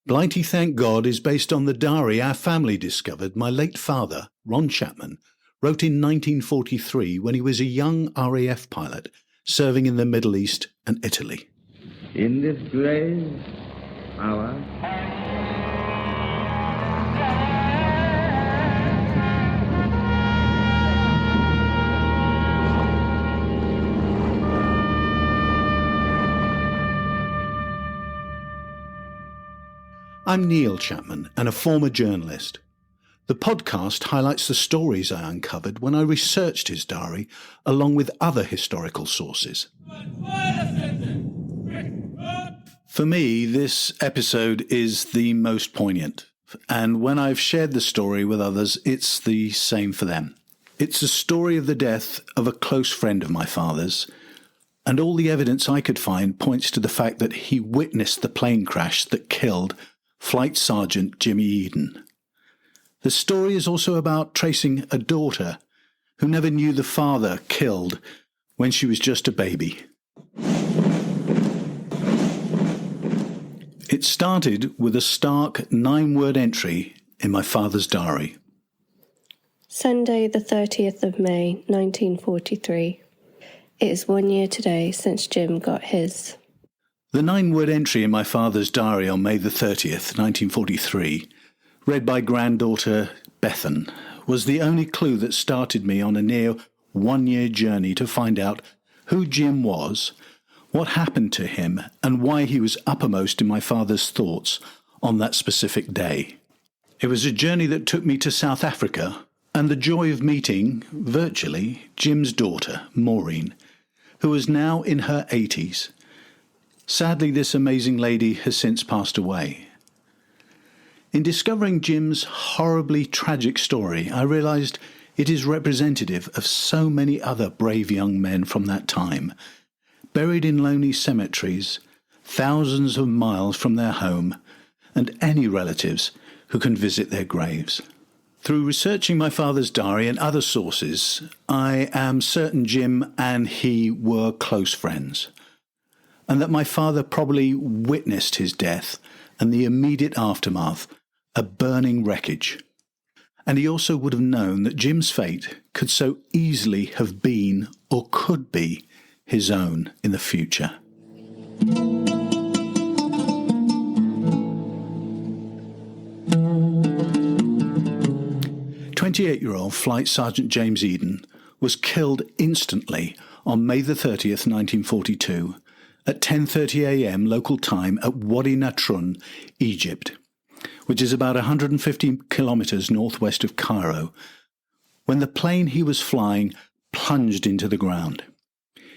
Blighty Thank God is based on the diary our family discovered my late father, Ron Chapman, wrote in 1943 when he was a young RAF pilot serving in the Middle East and Italy. In this grave hour, I'm Neil Chapman and a former journalist. The podcast highlights the stories I uncovered when I researched his diary along with other historical sources. For me, this episode is the most poignant, and when I've shared the story with others, it's the same for them. It's the story of the death of a close friend of my father's, and all the evidence I could find points to the fact that he witnessed the plane crash that killed Flt Sgt Jimmy Eden. The story is also about tracing a daughter who never knew the father killed when she was just a baby. It started with a stark 9-word entry in my father's diary. Sunday the 30th of May, 1943. It is 1 year today since Jim got his. The 9-word entry in my father's diary on May the 30th, 1943, read by granddaughter Bethan, was the only clue that started me on a near 1-year journey to find out who Jim was, what happened to him, and why he was uppermost in my father's thoughts on that specific day. It was a journey that took me to South Africa, and the joy of meeting, virtually, Jim's daughter, Maureen, who was now in her 80s. Sadly, this amazing lady has since passed away. In discovering Jim's horribly tragic story, I realized it is representative of so many other brave young men from that time, buried in lonely cemeteries, thousands of miles from their home, and any relatives who can visit their graves. Through researching my father's diary and other sources, I am certain Jim and he were close friends, and that my father probably witnessed his death and the immediate aftermath, a burning wreckage. And he also would have known that Jim's fate could so easily have been, or could be, his own in the future. 28-year-old Flt Sgt James Eden was killed instantly on May the 30th, 1942, at 10:30 a.m. local time at Wadi Natrun, Egypt, which is about 150 kilometers northwest of Cairo, when the plane he was flying plunged into the ground.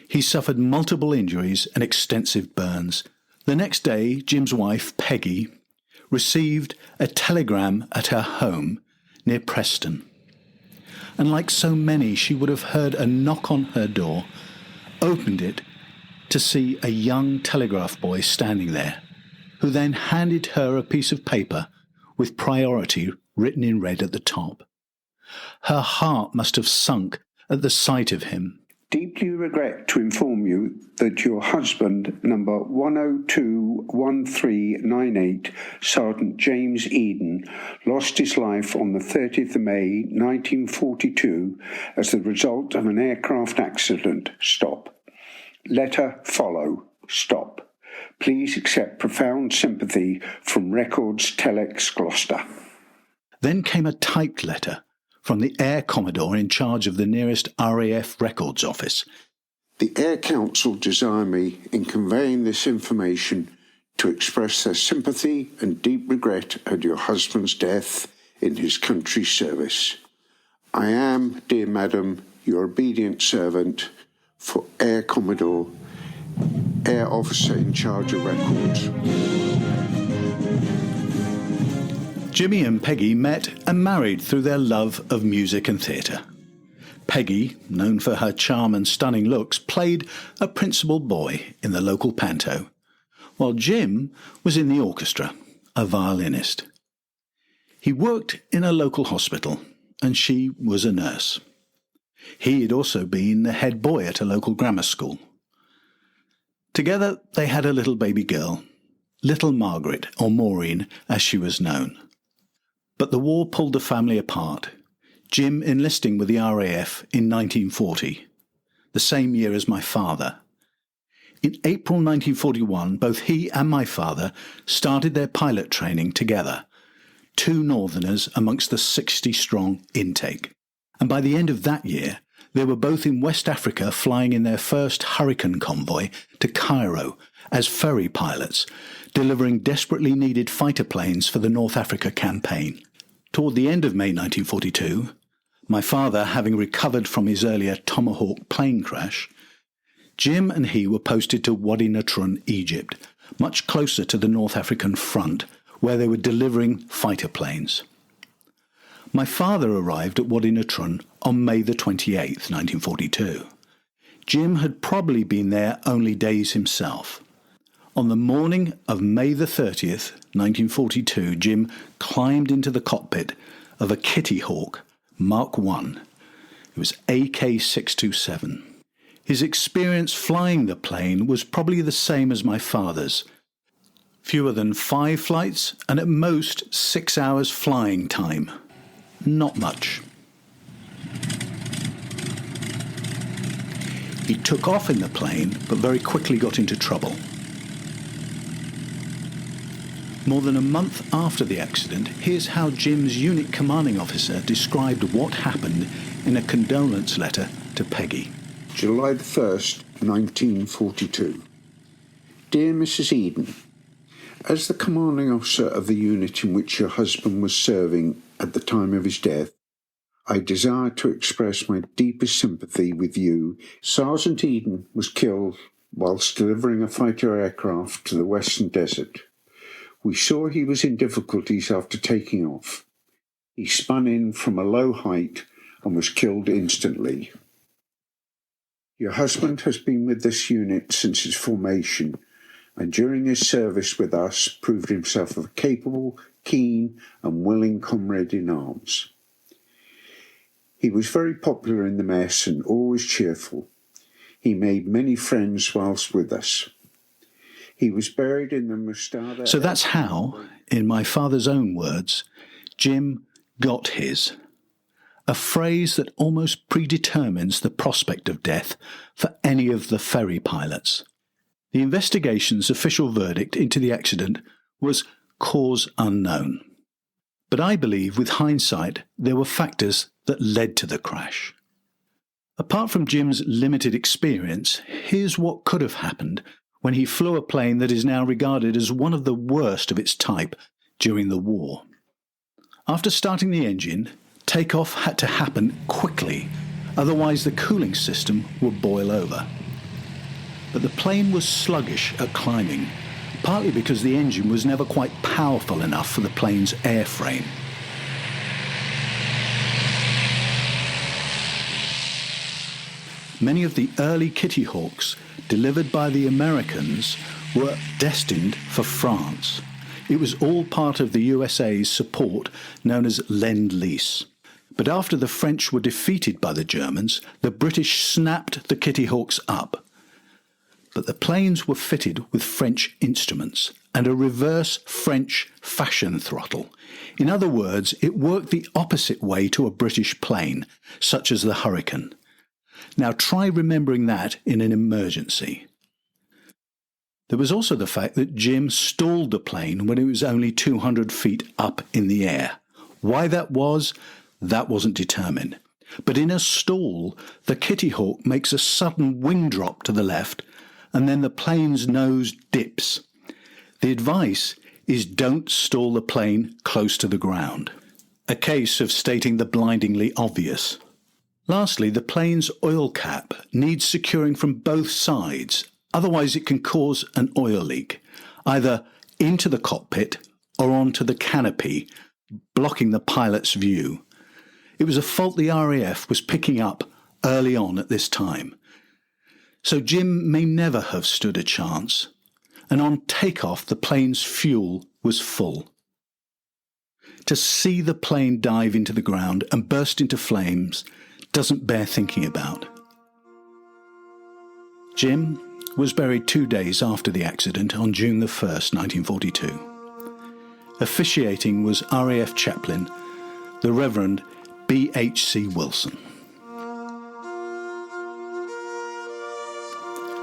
He suffered multiple injuries and extensive burns. The next day, Jim's wife, Peggy, received a telegram at her home near Preston. And like so many, she would have heard a knock on her door, opened it to see a young telegraph boy standing there, who then handed her a piece of paper with priority written in red at the top. Her heart must have sunk at the sight of him. Deeply regret to inform you that your husband, number 1021398, Sergeant James Eden, lost his life on the 30th of May 1942 as the result of an aircraft accident. Stop. Letter follow. Stop. Please accept profound sympathy from Records Telex Gloucester. Then came a typed letter from the Air Commodore in charge of the nearest RAF records office. The Air Council desire me, in conveying this information, to express their sympathy and deep regret at your husband's death in his country's service. I am, dear madam, your obedient servant for Air Commodore, Air Officer in charge of records. Jimmy and Peggy met and married through their love of music and theatre. Peggy, known for her charm and stunning looks, played a principal boy in the local panto, while Jim was in the orchestra, a violinist. He worked in a local hospital, and she was a nurse. He had also been the head boy at a local grammar school. Together they had a little baby girl, Little Margaret, or Maureen as she was known. But the war pulled the family apart, Jim enlisting with the RAF in 1940, the same year as my father. In April 1941, both he and my father started their pilot training together, two northerners amongst the 60-strong intake. And by the end of that year, they were both in West Africa flying in their first Hurricane convoy to Cairo as ferry pilots, delivering desperately needed fighter planes for the North Africa campaign. Toward the end of May 1942, my father having recovered from his earlier Tomahawk plane crash, Jim and he were posted to Wadi Natron, Egypt, much closer to the North African front, where they were delivering fighter planes. My father arrived at Wadi Natron on May the 28th, 1942. Jim had probably been there only days himself. On the morning of May the 30th, 1942, Jim climbed into the cockpit of a Kitty Hawk Mark I. It was AK-627. His experience flying the plane was probably the same as my father's. Fewer than 5 flights and at most 6 hours flying time. Not much. He took off in the plane, but very quickly got into trouble. More than a month after the accident, here's how Jim's unit commanding officer described what happened in a condolence letter to Peggy. July the 1st, 1942. Dear Mrs. Eden, as the commanding officer of the unit in which your husband was serving at the time of his death, I desire to express my deepest sympathy with you. Sergeant Eden was killed whilst delivering a fighter aircraft to the Western Desert. We saw he was in difficulties after taking off. He spun in from a low height and was killed instantly. Your husband has been with this unit since its formation, and during his service with us proved himself a capable, keen and willing comrade in arms. He was very popular in the mess and always cheerful. He made many friends whilst with us. He was buried in the Mustada. So that's how, in my father's own words, Jim got his. A phrase that almost predetermines the prospect of death for any of the ferry pilots. The investigation's official verdict into the accident was cause unknown. But I believe, with hindsight, there were factors that led to the crash. Apart from Jim's limited experience, here's what could have happened when he flew a plane that is now regarded as one of the worst of its type during the war. After starting the engine, takeoff had to happen quickly, otherwise the cooling system would boil over. But the plane was sluggish at climbing, partly because the engine was never quite powerful enough for the plane's airframe. Many of the early Kitty Hawks delivered by the Americans were destined for France. It was all part of the USA's support known as Lend-Lease. But after the French were defeated by the Germans, the British snapped the Kitty Hawks up. But the planes were fitted with French instruments and a reverse French fashion throttle. In other words, it worked the opposite way to a British plane, such as the Hurricane. Now try remembering that in an emergency. There was also the fact that Jim stalled the plane when it was only 200 feet up in the air. Why that wasn't determined. But in a stall, the Kitty Hawk makes a sudden wing drop to the left, and then the plane's nose dips. The advice is don't stall the plane close to the ground. A case of stating the blindingly obvious. Lastly, the plane's oil cap needs securing from both sides, otherwise it can cause an oil leak, either into the cockpit or onto the canopy, blocking the pilot's view. It was a fault the RAF was picking up early on at this time. So Jim may never have stood a chance, and on takeoff the plane's fuel was full. To see the plane dive into the ground and burst into flames doesn't bear thinking about. Jim was buried 2 days after the accident on June the 1st, 1942. Officiating was RAF Chaplain, the Reverend B.H.C. Wilson.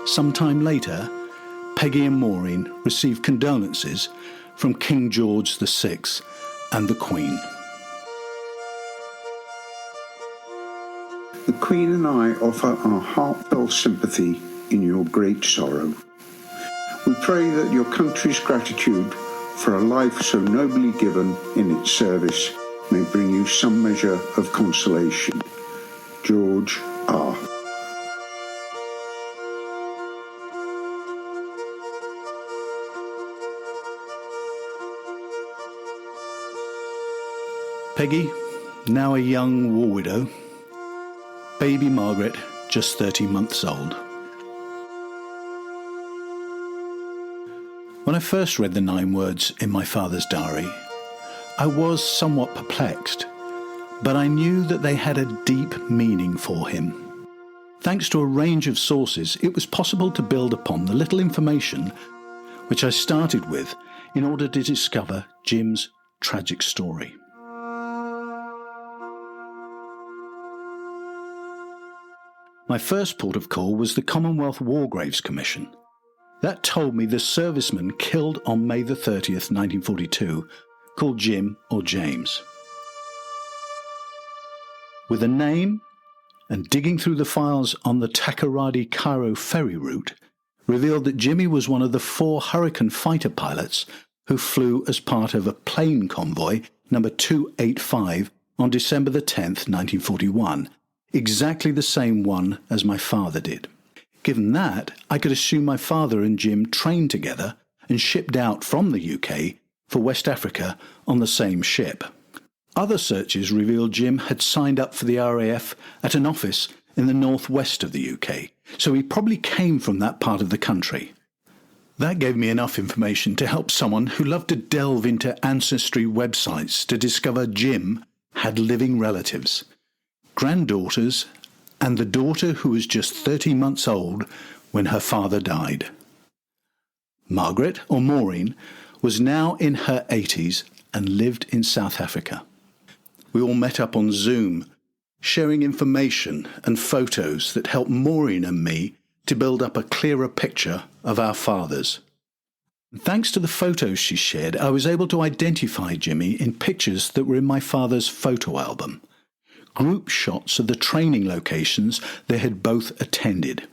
Sometime later, Peggy and Maureen received condolences from King George VI and the Queen. The Queen and I offer our heartfelt sympathy in your great sorrow. We pray that your country's gratitude for a life so nobly given in its service may bring you some measure of consolation. George R. Peggy, now a young war widow. Baby Margaret, just 13 months old. When I first read the 9 words in my father's diary, I was somewhat perplexed, but I knew that they had a deep meaning for him. Thanks to a range of sources, it was possible to build upon the little information which I started with in order to discover Jim's tragic story. My first port of call was the Commonwealth War Graves Commission. That told me the serviceman killed on May the 30th, 1942, called Jim or James. With a name and digging through the files on the Takoradi-Cairo ferry route, revealed that Jimmy was one of the 4 Hurricane fighter pilots who flew as part of a plane convoy number 285 on December the 10th, 1941, exactly the same one as my father did. Given that, I could assume my father and Jim trained together and shipped out from the UK for West Africa on the same ship. Other searches revealed Jim had signed up for the RAF at an office in the northwest of the UK, so he probably came from that part of the country. That gave me enough information to help someone who loved to delve into ancestry websites to discover Jim had living relatives, granddaughters, and the daughter who was just 13 months old when her father died. Margaret, or Maureen, was now in her 80s and lived in South Africa. We all met up on Zoom, sharing information and photos that helped Maureen and me to build up a clearer picture of our fathers. Thanks to the photos she shared, I was able to identify Jimmy in pictures that were in my father's photo album, group shots of the training locations they had both attended.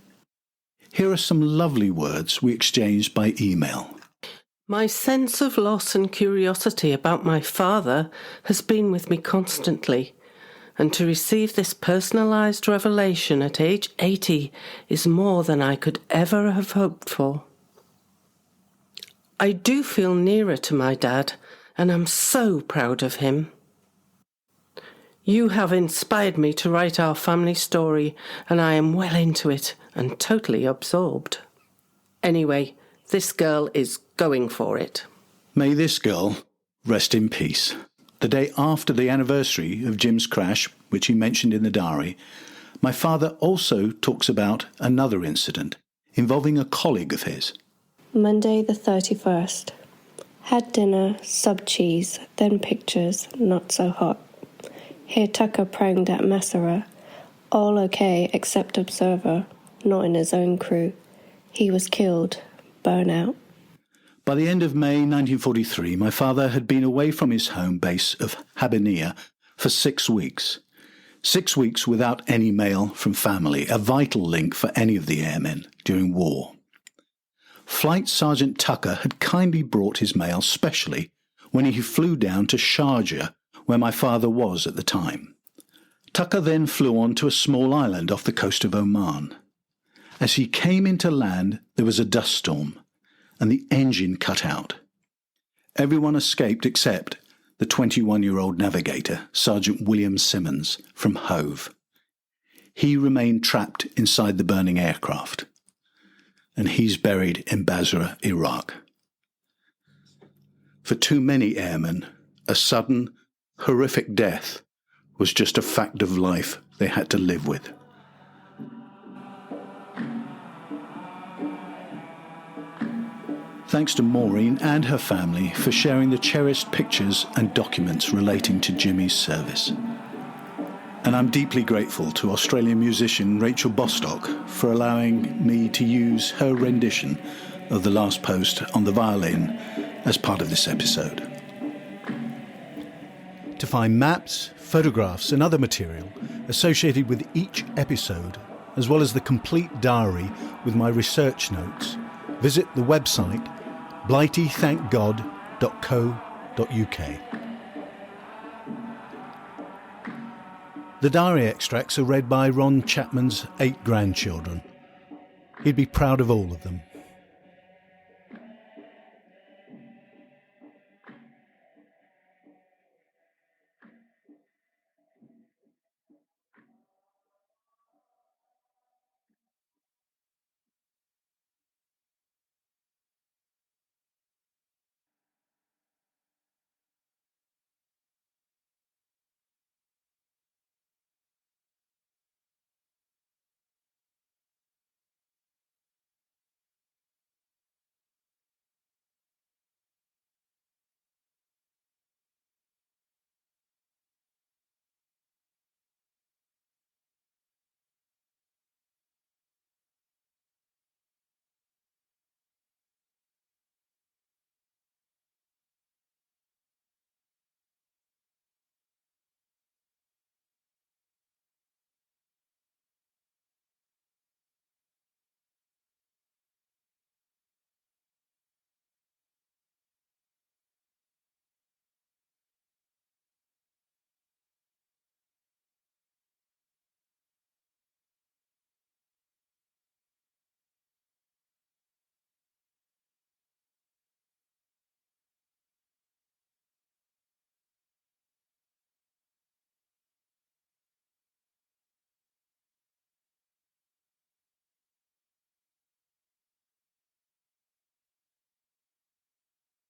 Here are some lovely words we exchanged by email. My sense of loss and curiosity about my father has been with me constantly, and to receive this personalised revelation at age 80 is more than I could ever have hoped for. I do feel nearer to my dad, and I'm so proud of him. You have inspired me to write our family story, and I am well into it and totally absorbed. Anyway, this girl is going for it. May this girl rest in peace. The day after the anniversary of Jim's crash, which he mentioned in the diary, my father also talks about another incident involving a colleague of his. Monday the 31st. Had dinner, sub cheese, then pictures, not so hot. Hear Tucker pranged at Massera. All okay except observer, not in his own crew. He was killed. Burnout. By the end of May 1943, my father had been away from his home base of Habernia for 6 weeks. 6 weeks without any mail from family, a vital link for any of the airmen during war. Flight Sergeant Tucker had kindly brought his mail specially when he flew down to Sharjah, where my father was at the time. Tucker then flew on to a small island off the coast of Oman. As he came into land, there was a dust storm, and the engine cut out. Everyone escaped except the 21-year-old navigator, Sergeant William Simmons, from Hove. He remained trapped inside the burning aircraft, and he's buried in Basra, Iraq. For too many airmen, a sudden, horrific death was just a fact of life they had to live with. Thanks to Maureen and her family for sharing the cherished pictures and documents relating to Jimmy's service. And I'm deeply grateful to Australian musician Rachel Bostock for allowing me to use her rendition of the last post on the violin as part of this episode. To find maps, photographs and other material associated with each episode, as well as the complete diary with my research notes, visit the website blightythankgod.co.uk. The diary extracts are read by Ron Chapman's 8 grandchildren. He'd be proud of all of them.